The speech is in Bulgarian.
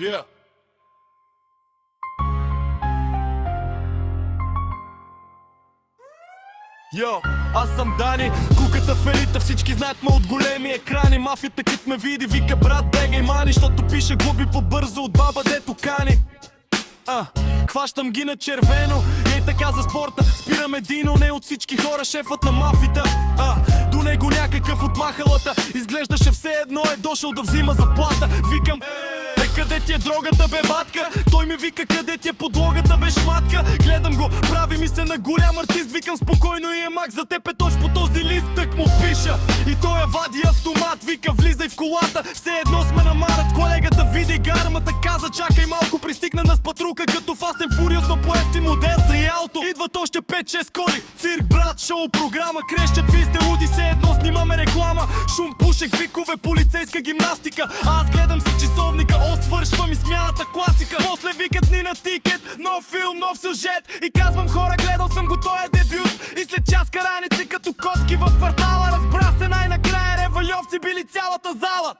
Yeah. Йо, аз съм Дани, куката в елита, всички знаят ме от големи екрани. Мафията кът ме види, вика брат бегай мани, защото пише глуби по-бързо от баба дето кани. Хващам ги на червено, ей така за спорта. Спирам едино, не от всички хора, шефът на мафията. До него някакъв от махалата, изглеждаше все едно е дошъл да взима заплата. Викам, къде ти е дрогата бе батка? Той ми вика, къде ти е подлогата бе шматка? Гледам го, прави ми се на голям артист. Викам спокойно и е мак, за теб е точно по този лист тък му пиша. И той я вади автомат, вика влизай в колата. Все едно сме на марат, колегата види гармата. Каза чакай малко, пристигна нас патрука като Fast and Furious, но по-ефтин модел за ялто. Идват още 5-6 коли, цирк брат, шоу програма. Крещят ви сте луди, все едно снимаме реклама. Шум, пушек, викове, полицейска гимнастика. Аз гледам си часовника, свършва ми смяната класика. После викат ни на тикет, нов филм, нов сюжет. И казвам хора, гледал съм го, той е дебют. И след час караници като котки в квартала. Разбра се най-накрая, ревальовци били цялата зала.